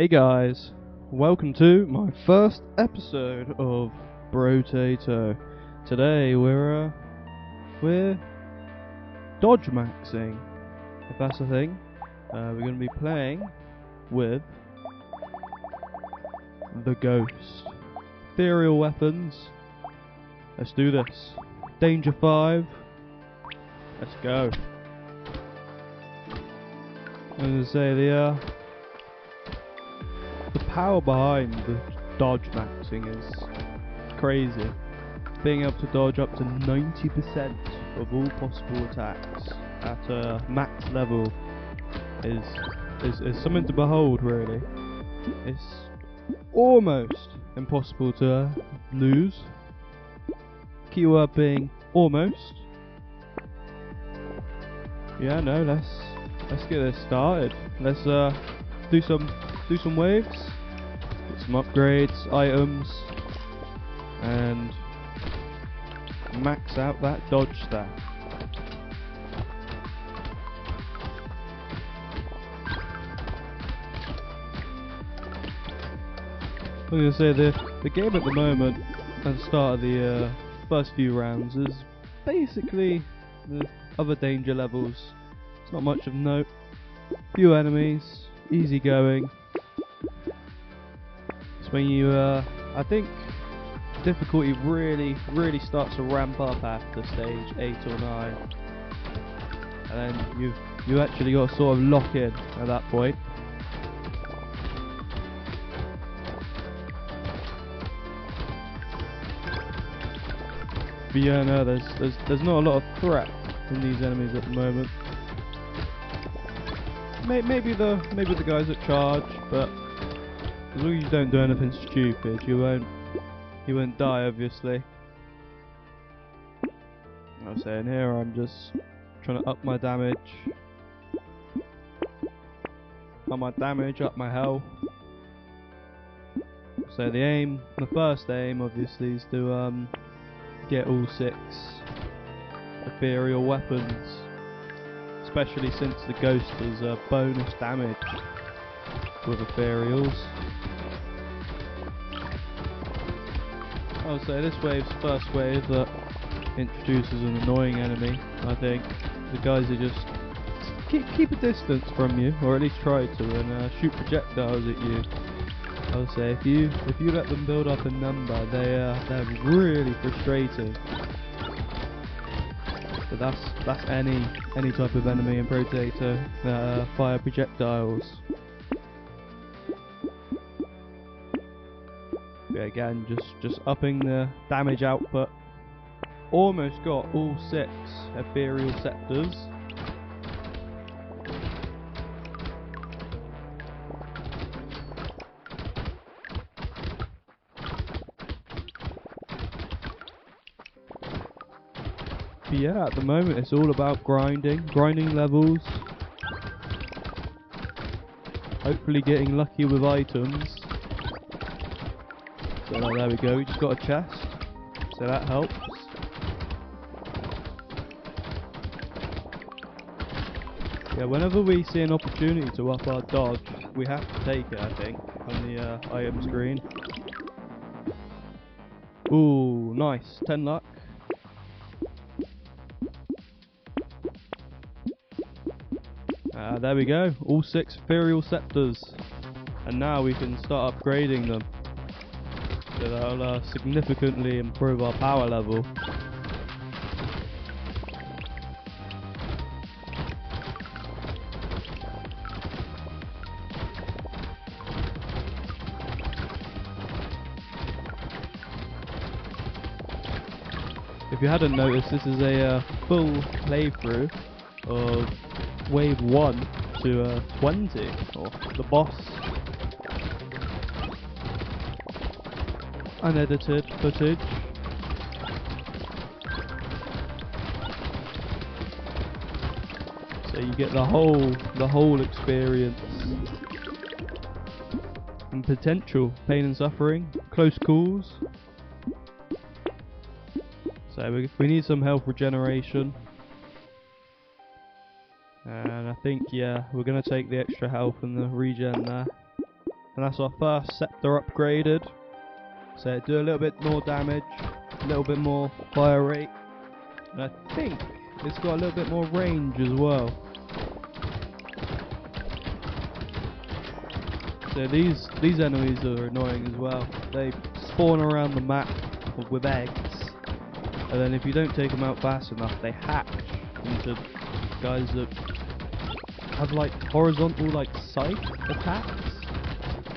Hey guys, welcome to my first episode of Brotato. Today we're dodge maxing, if that's a thing. We're going to be playing with the Ghost. Ethereal weapons. Let's do this. Danger 5. Let's go. I'm going to say the power behind the dodge maxing is crazy. Being able to dodge up to 90% of all possible attacks at a max level is something to behold, really. It's almost impossible to lose. Keyword being almost. Yeah, no, let's get this started. Let's do some waves, get some upgrades, items, and max out that dodge stat. I'm going to say the game at the moment, at the start of the first few rounds, is basically the other danger levels. It's not much of note. Few enemies, easy going. It's when you, I think, difficulty really starts to ramp up after stage 8 or 9, and then you've actually got to sort of lock in at that point. But yeah, no, there's not a lot of threat from these enemies at the moment. Maybe the guys that charge, but as long as you don't do anything stupid, you won't die, obviously. I was saying here, I'm just trying to up my damage, up my health. So the first aim, obviously, is to get all 6 ethereal weapons, especially since the Ghost is bonus damage with ethereals. I would say this wave's the first wave that introduces an annoying enemy. I think the guys who just keep a distance from you, or at least try to, and shoot projectiles at you. I would say if you let them build up in number, they're really frustrating. But that's any type of enemy in Brotato that fire projectiles. Yeah, again, just upping the damage output. Almost got all 6 ethereal scepters. But yeah, at the moment it's all about grinding levels. Hopefully getting lucky with items. So there we go, we just got a chest, so that helps. Yeah, whenever we see an opportunity to up our dodge, we have to take it, I think, on the item screen. Ooh, nice, 10 luck. There we go, all 6 ethereal scepters. And now we can start upgrading them. So that'll significantly improve our power level. If you hadn't noticed, this is a full playthrough of Wave 1 to 20, or the boss. Unedited footage. So you get the whole experience. And potential pain and suffering, close calls. So we need some health regeneration. And I think, yeah, we're going to take the extra health and the regen there. And that's our first scepter upgraded. So do a little bit more damage, a little bit more fire rate, and I think it's got a little bit more range as well. So these enemies are annoying as well. They spawn around the map with eggs, and then if you don't take them out fast enough, they hatch into guys that have like horizontal like scythe attacks,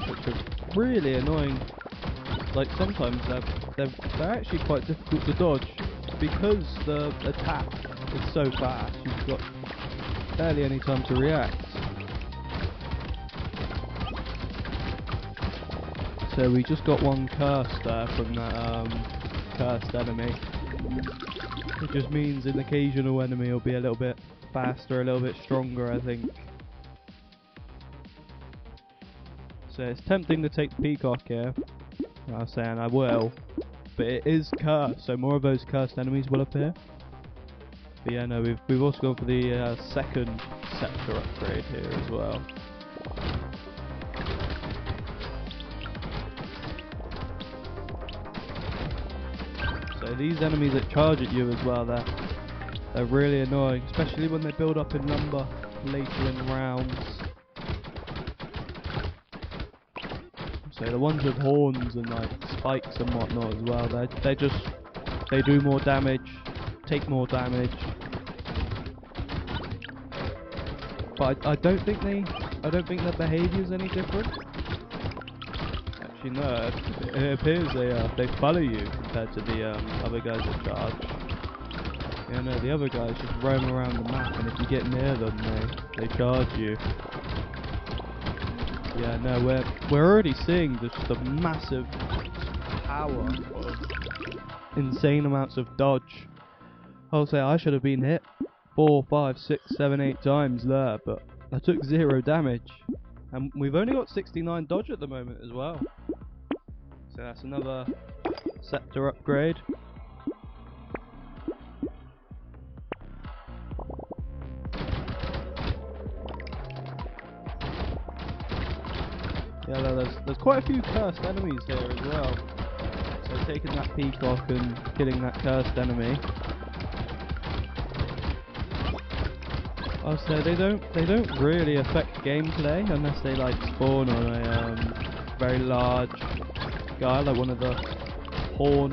which are really annoying. Like sometimes they're actually quite difficult to dodge because the attack is so fast. You've got barely any time to react. So we just got one curse there from that cursed enemy. It just means an occasional enemy will be a little bit faster, a little bit stronger, I think. So it's tempting to take the peacock here. I was saying I will, but it is cursed, so more of those cursed enemies will appear. But yeah, no, we've also gone for the second scepter upgrade here as well. So these enemies that charge at you as well, they're really annoying, especially when they build up in number later in rounds. So the ones with horns and like spikes and whatnot as well, they do more damage, take more damage. But I don't think their behaviour is any different. Actually, no. It appears they follow you compared to the other guys that charge. Yeah, no, the other guys just roam around the map, and if you get near them, they charge you. Yeah, no, we're already seeing just the massive power of insane amounts of dodge. I'll say I should have been hit 4, 5, 6, 7, 8 times there, but I took 0 damage. And we've only got 69 dodge at the moment as well. So that's another scepter upgrade. Yeah, there's quite a few cursed enemies here as well. So taking that peacock and killing that cursed enemy. I'll say they don't really affect gameplay unless they like spawn on a very large guy, like one of the horn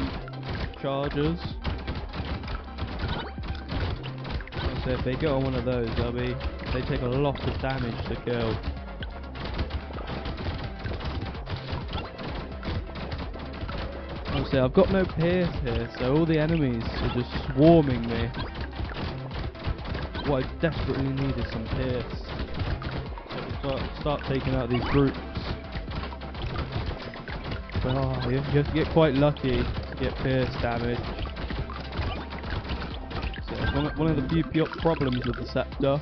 chargers. I'll say if they get on one of those, they take a lot of damage to kill. I've got no pierce here, so all the enemies are just swarming me. What I desperately need is some pierce. So I start taking out these groups. But you have to get quite lucky to get pierce damage. So it's one of the few problems with the scepter.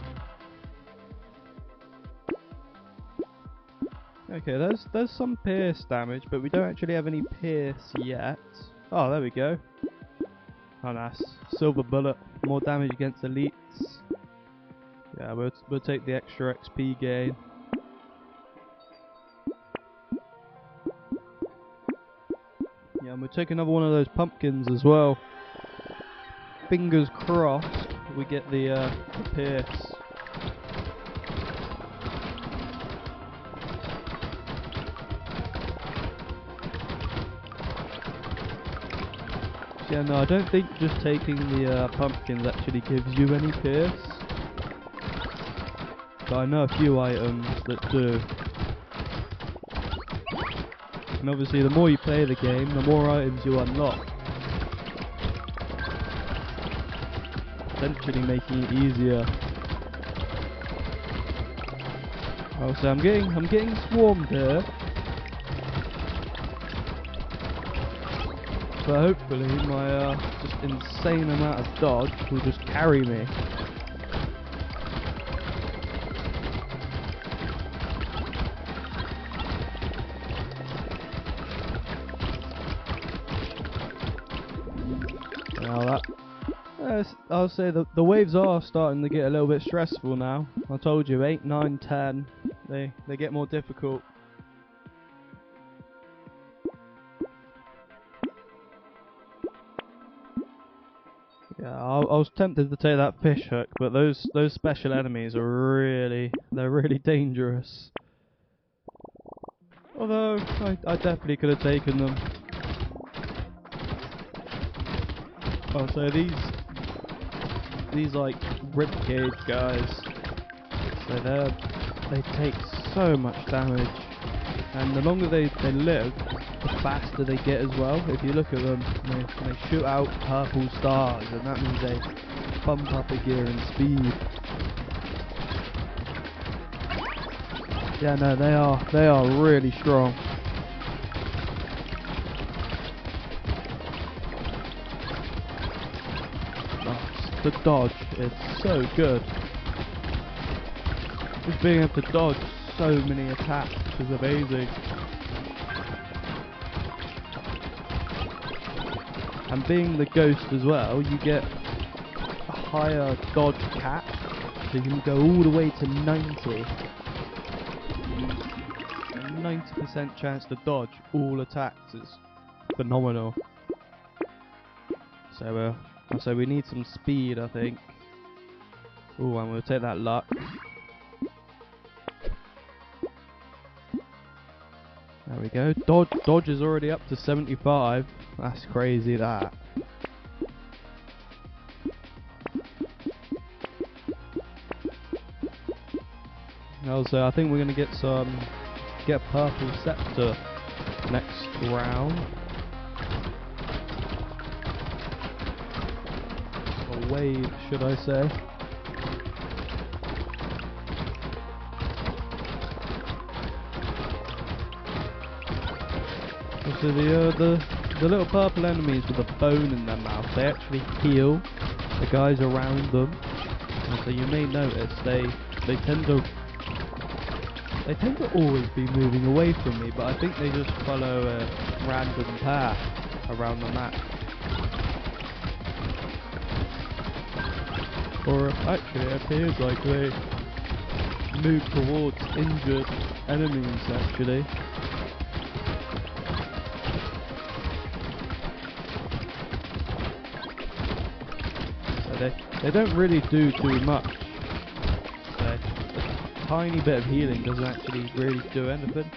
Okay, there's some pierce damage, but we don't actually have any pierce yet. Oh, there we go. Oh, nice. Silver bullet, more damage against elites. Yeah, we'll take the extra XP gain. Yeah, and we'll take another one of those pumpkins as well. Fingers crossed we get the pierce. Yeah, no, I don't think just taking the pumpkins actually gives you any pierce. But I know a few items that do. And obviously the more you play the game, the more items you unlock. Essentially making it easier. Oh, so I'm getting swarmed here. But hopefully my just insane amount of dodge will just carry me. Now I'll say the waves are starting to get a little bit stressful now. I told you, 8, 9, 10, they get more difficult. I was tempted to take that fish hook, but those special enemies are they're really dangerous. Although I definitely could have taken them. Oh, so these like ribcage guys, so they take so much damage, and the longer they live, the faster they get as well. If you look at them, they shoot out purple stars, and that means they bump up a gear in speed. Yeah, no, they are really strong. The dodge is so good. Just being able to dodge so many attacks is amazing. And being the ghost as well, you get a higher dodge cap, so you can go all the way to 90. A 90% chance to dodge all attacks is phenomenal. So we need some speed, I think. Ooh, and we'll take that luck. There we go. Dodge is already up to 75. That's crazy, that. Also, I think we're gonna get a purple scepter next round. Or wave, should I say? So the little purple enemies with a bone in their mouth, they actually heal the guys around them. And so you may notice they tend to always be moving away from me, but I think they just follow a random path around the map. Or actually it appears like they move towards injured enemies actually. They don't really do too much. So a tiny bit of healing doesn't actually really do anything.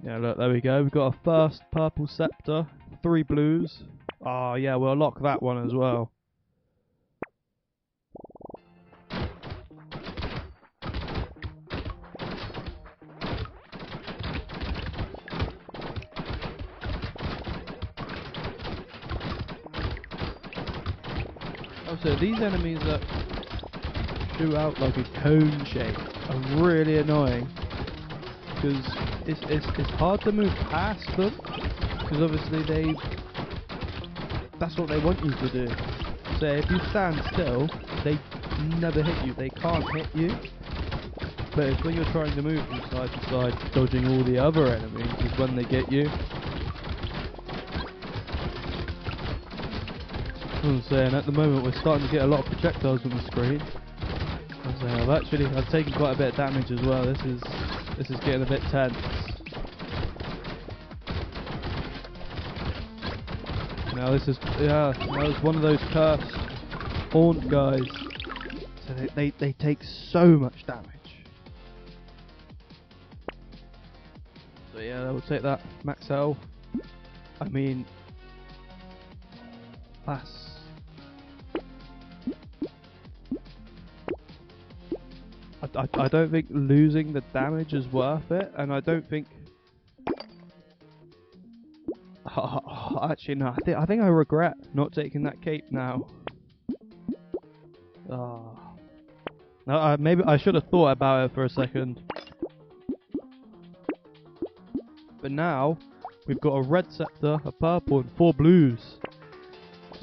Yeah, look, there we go. We've got a first purple scepter, 3 blues. Oh yeah, we'll lock that one as well. So these enemies that shoot out like a cone shape are really annoying, because it's hard to move past them, because obviously that's what they want you to do. So if you stand still, they never hit you, they can't hit you. But it's when you're trying to move from side to side, dodging all the other enemies, is when they get you. I'm saying, at the moment we're starting to get a lot of projectiles on the screen. I'm saying, I've taken quite a bit of damage as well. This is getting a bit tense. Now this is one of those cursed haunt guys. So they take so much damage. So yeah, we'll take that max health. I mean, I don't think losing the damage is worth it, and I don't think. Actually, no. I think I regret not taking that cape now. No, maybe I should have thought about it for a second. But now we've got a red scepter, a purple, and 4 blues.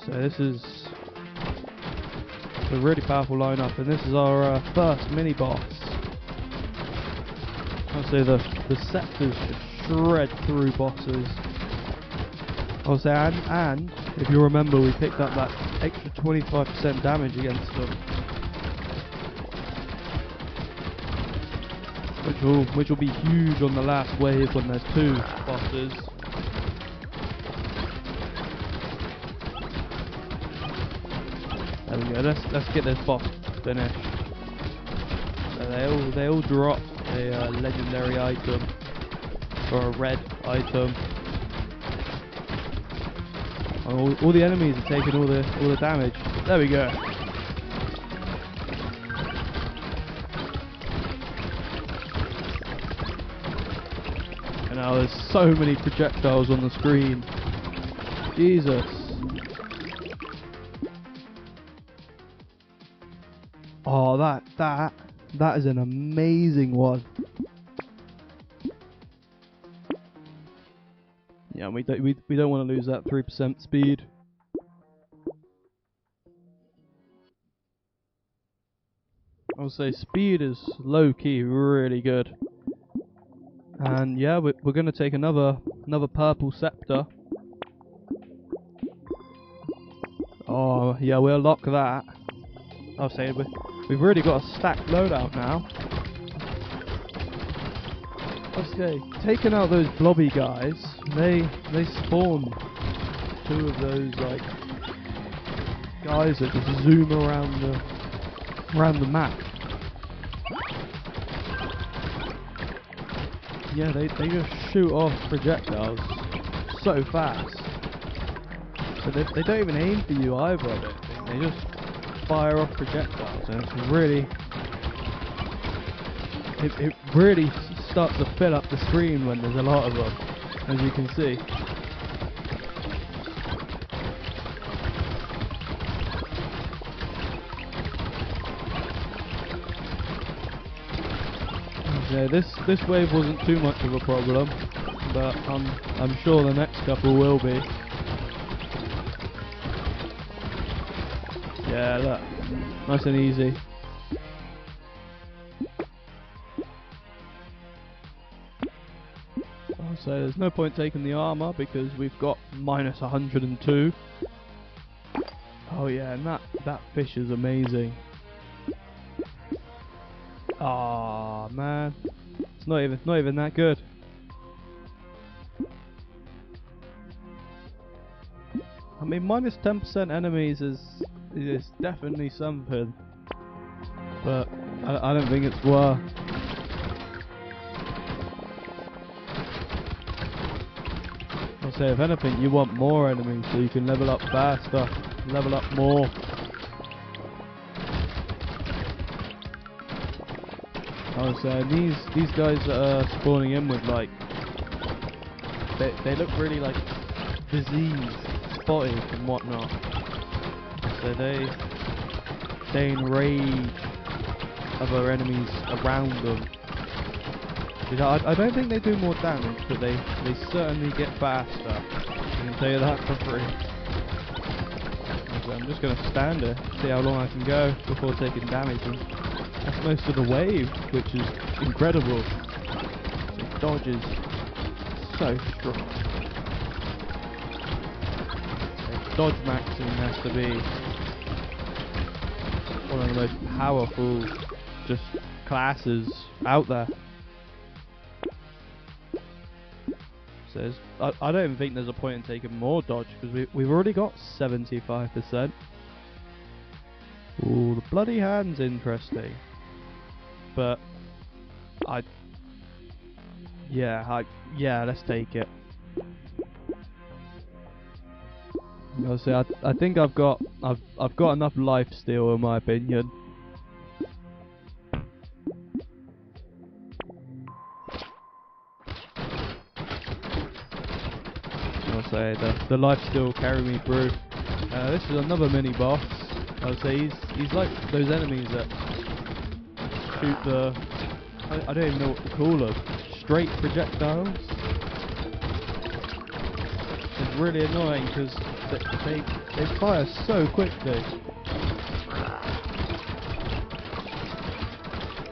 So this is a really powerful lineup, and this is our first mini boss. I'll say the scepters should shred through bosses. I'll say, and if you remember, we picked up that extra 25% damage against them. which will be huge on the last wave when there's 2 bosses. There we go. Let's get this boss finished. So they all drop a legendary item or a red item. All the enemies are taking all the damage. There we go. And now there's so many projectiles on the screen. Jesus. Oh, that is an amazing one. Yeah, we don't want to lose that 3% speed. I'll say speed is low key really good. And yeah, we're gonna take another purple scepter. Oh yeah, we'll lock that. I'll say we've really got a stacked loadout now. Okay, taking out those blobby guys, they spawn 2 of those like guys that just zoom around the map. Yeah, they just shoot off projectiles so fast. So they don't even aim for you either, I don't think. They just fire off projectiles, and it's really it really starts to fill up the screen when there's a lot of them, as you can see. Yeah, this wave wasn't too much of a problem, but I'm sure the next couple will be. Yeah, look, nice and easy. So there's no point taking the armor because we've got minus 102. Oh yeah, and that fish is amazing. Ah man, it's not even that good. I mean, minus 10% enemies is definitely something, but I don't think it's worth. I'll say, if anything, you want more enemies so you can level up faster, level up more. I was saying, these guys that are spawning in with, like, they look really like diseased, spotted and whatnot. So they enrage other enemies around them. You know, I don't think they do more damage, but they certainly get faster. I can tell you that for free. So I'm just going to stand there, see how long I can go before taking damage, and that's most of the wave, which is incredible. So dodge is so strong. So dodge maxing has to be one of the most powerful just classes out there. So I don't even think there's a point in taking more dodge because we've already got 75%. Ooh, the bloody hand's interesting, but yeah, let's take it. I'll say I think I've got enough life steal in my opinion. I'll say the life steal carry me through. This is another mini boss. I'll say he's like those enemies that shoot the I don't even know what to call them. Straight projectiles. It's really annoying because they fire so quickly.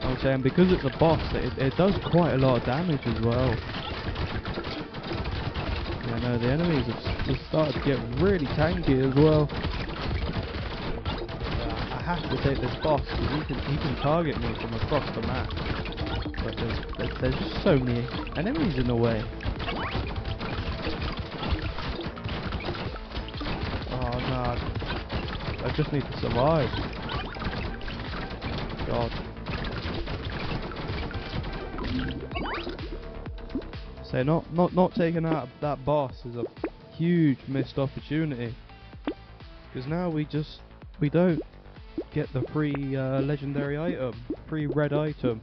I was saying, because it's a boss, it does quite a lot of damage as well. Yeah, no, the enemies have started to get really tanky as well. I have to take this boss because he can target me from across the map. But there's just so many enemies in the way. Oh no. I just need to survive. God. So not taking out that boss is a huge missed opportunity. Because now we don't get the free legendary item, free red item.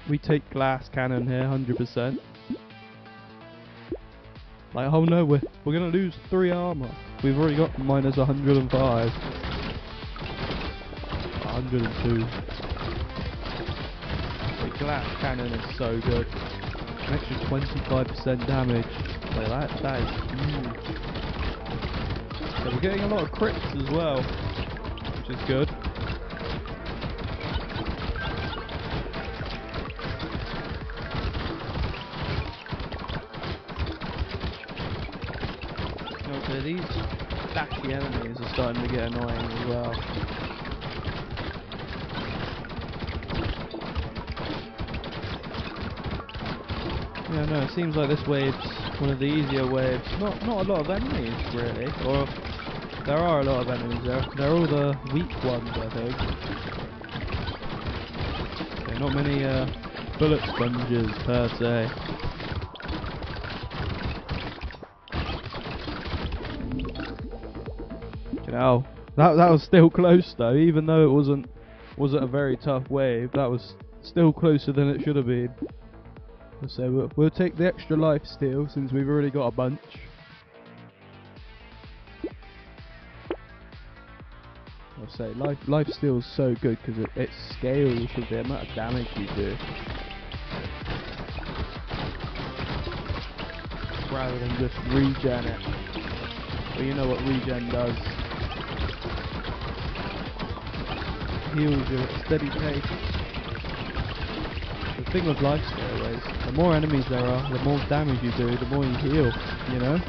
We take glass cannon here, 100%. Like, oh no, we're gonna lose 3 armor. We've already got minus 105, 102. The glass cannon is so good. An extra 25% damage. So that is huge. So we're getting a lot of crits as well, which is good. Okay, these dashy enemies are starting to get annoying as well. Yeah, no, it seems like this wave's one of the easier waves. Not a lot of enemies really, or there are a lot of enemies there. They're all the weak ones, I think. Okay, not many bullet sponges per se. You know, that was still close though, even though it wasn't a very tough wave. That was still closer than it should have been. So we'll take the extra life steal since we've already got a bunch. I'll say life steal is so good because it scales with the amount of damage you do, rather than just regen it. Well, you know what regen does. Heals you at a steady pace. The thing with life steal is, the more enemies there are, the more damage you do, the more you heal, you know?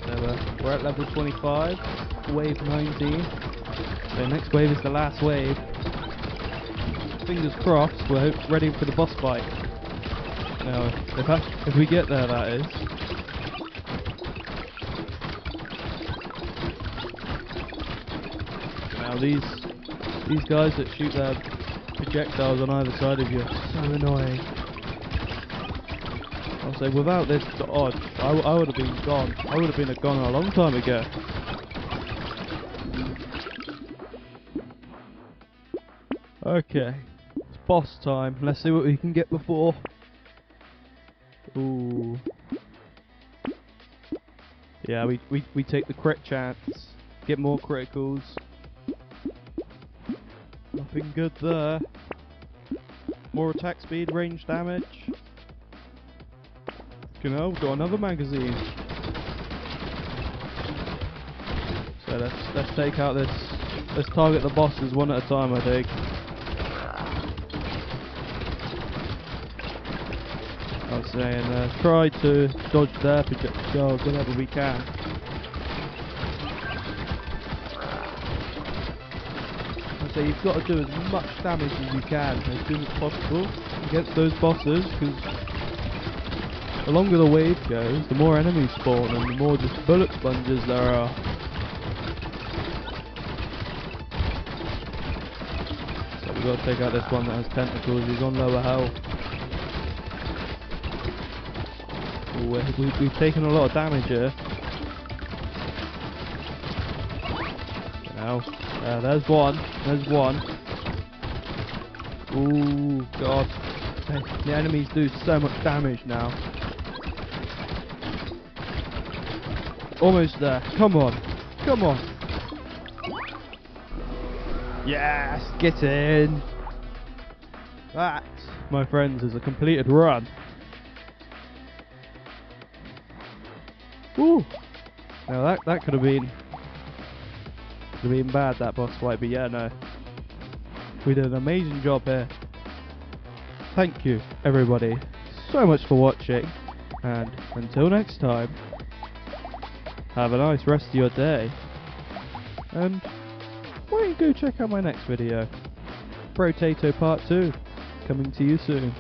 So we're at level 25, wave 19. So next wave is the last wave. Fingers crossed, we're ready for the boss fight. Now, if we get there, that is. Now these guys that shoot their projectiles on either side of you are so annoying. I'll say without this dodge, I would have been gone. I would have been gone a long time ago. Okay, it's boss time. Let's see what we can get before. Ooh. Yeah, we take the crit chance. Get more criticals. Nothing good there. More attack speed, range damage. You know, we've got another magazine. So let's take out this. Let's target the bosses one at a time, I think. I was saying, try to dodge their projectiles whenever we can. So you've got to do as much damage as you can as soon as possible against those bosses, because the longer the wave goes, the more enemies spawn and the more just bullet sponges there are. So we've got to take out this one that has tentacles. He's on lower health. Ooh, we've taken a lot of damage here. Now, there's one. There's one. Ooh, God. The enemies do so much damage now. Almost there. Come on. Come on. Yes, get in. That, my friends, is a completed run. Ooh. Now that could have been bad, that boss fight, but yeah, no. We did an amazing job here. Thank you, everybody, so much for watching, and until next time, have a nice rest of your day, and why don't you go check out my next video, Brotato Part 2, coming to you soon.